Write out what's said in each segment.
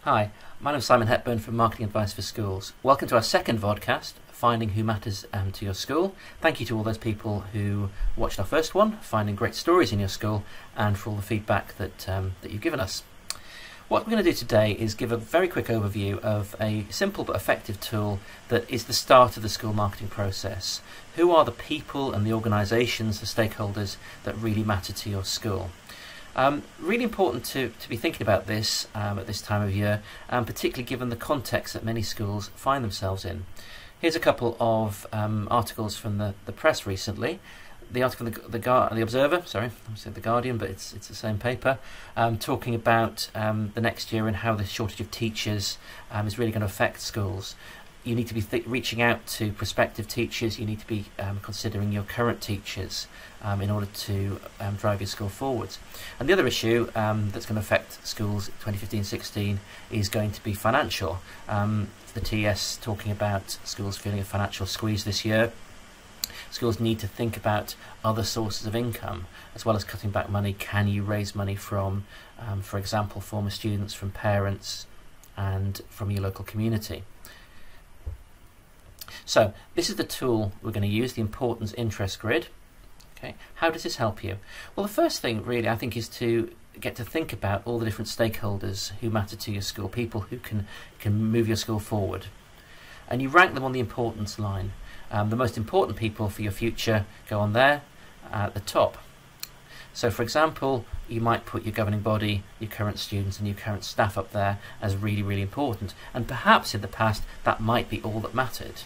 Hi, my name is Simon Hepburn from Marketing Advice for Schools. Welcome to our second vodcast, Finding Who Matters to Your School. Thank you to all those people who watched our first one, finding great stories in your school, and for all the feedback that you've given us. What we're going to do today is give a very quick overview of a simple but effective tool that is the start of the school marketing process. Who are the people and the organisations, the stakeholders that really matter to your school? Really important to be thinking about this at this time of year, particularly given the context that many schools find themselves in. Here's a couple of articles from the press recently. The article in the Observer, sorry, I said the Guardian, but it's the same paper, talking about the next year and how the shortage of teachers is really going to affect schools. You need to be reaching out to prospective teachers. You need to be considering your current teachers in order to drive your school forwards. And the other issue that's going to affect schools 2015-16 is going to be financial. The TS talking about schools feeling a financial squeeze this year. Schools need to think about other sources of income as well as cutting back money. Can you raise money from, for example, former students, from parents, and from your local community? So this is the tool we're going to use, the importance interest grid. Okay, how does this help you? Well, the first thing really I think is to get to think about all the different stakeholders who matter to your school, people who can move your school forward. And you rank them on the importance line. The most important people for your future go on there at the top. So for example, you might put your governing body, your current students and your current staff up there as really, really important. And perhaps in the past that might be all that mattered.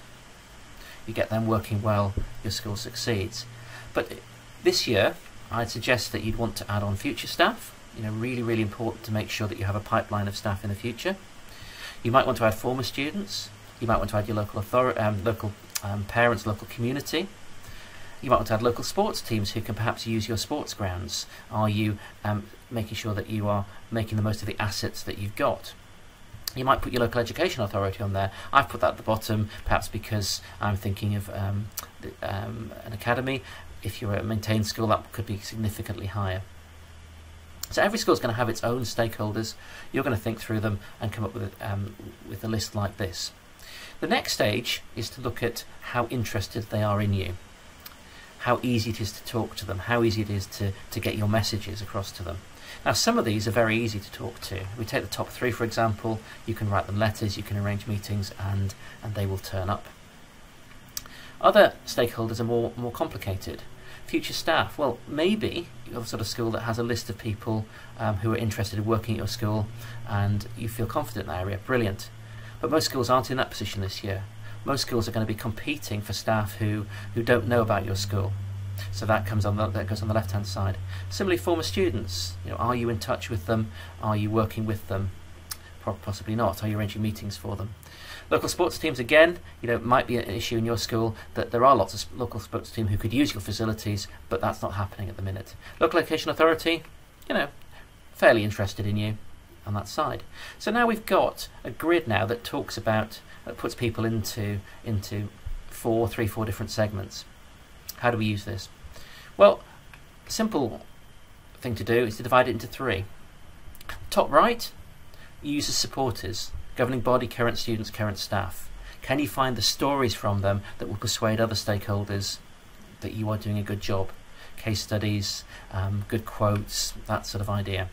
You get them working well, your school succeeds. But this year, I'd suggest that you'd want to add on future staff. Really, really important to make sure that you have a pipeline of staff in the future. You might want to add former students. You might want to add your local parents, local community. You might want to add local sports teams who can perhaps use your sports grounds. Are you making sure that you are making the most of the assets that you've got? You might put your local education authority on there. I've put that at the bottom, perhaps because I'm thinking of an academy. If you're a maintained school, that could be significantly higher. So every school is going to have its own stakeholders. You're going to think through them and come up with a list like this. The next stage is to look at how interested they are in you, how easy it is to talk to them, how easy it is to get your messages across to them. Now, some of these are very easy to talk to. We take the top 3, for example. You can write them letters, you can arrange meetings, and they will turn up. Other stakeholders are more complicated. Future staff. Well, maybe you're the sort of school that has a list of people who are interested in working at your school, and you feel confident in that area. Brilliant. But most schools aren't in that position this year. Most schools are going to be competing for staff who don't know about your school. So that goes on the left-hand side. Similarly, former students. Are you in touch with them? Are you working with them? Possibly not. Are you arranging meetings for them? Local sports teams, again, might be an issue in your school that there are lots of local sports teams who could use your facilities, but that's not happening at the minute. Local education authority, fairly interested in you on that side. So now we've got a grid now that talks about, that puts people into 4 different segments. How do we use this? Well, the simple thing to do is to divide it into 3. Top right, you use as supporters, governing body, current students, current staff. Can you find the stories from them that will persuade other stakeholders that you are doing a good job? Case studies, good quotes, that sort of idea.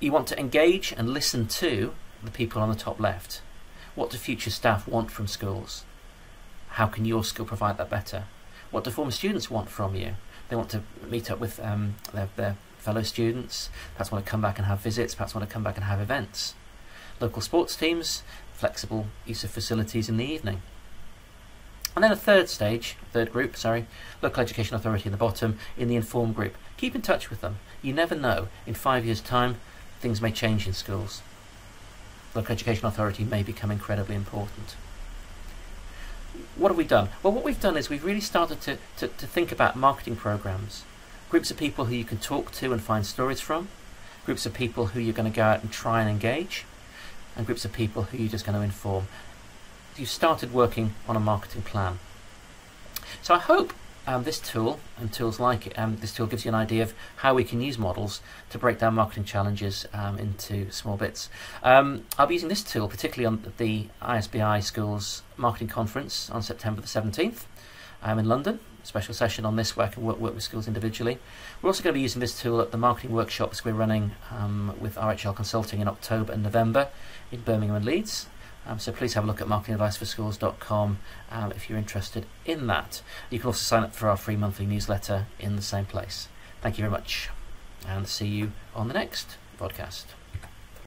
You want to engage and listen to the people on the top left. What do future staff want from schools? How can your school provide that better? What do former students want from you? They want to meet up with their fellow students, perhaps want to come back and have visits, perhaps want to come back and have events. Local sports teams, flexible use of facilities in the evening. And then a third group, local education authority in the bottom, in the informed group. Keep in touch with them. You never know, in 5 years' time, things may change in schools. Local education authority may become incredibly important. What have we done? Well, what we've done is we've really started to think about marketing programs. Groups of people who you can talk to and find stories from. Groups of people who you're going to go out and try and engage. And groups of people who you're just going to inform. You've started working on a marketing plan. So I hope this tool and tools like it, this tool gives you an idea of how we can use models to break down marketing challenges into small bits. I'll be using this tool particularly on the ISBI Schools Marketing Conference on September the 17th in London. Special session on this where I can work with schools individually. We're also going to be using this tool at the marketing workshops we're running with RHL Consulting in October and November in Birmingham and Leeds. So please have a look at marketingadviceforschools.com if you're interested in that. You can also sign up for our free monthly newsletter in the same place. Thank you very much, and see you on the next podcast.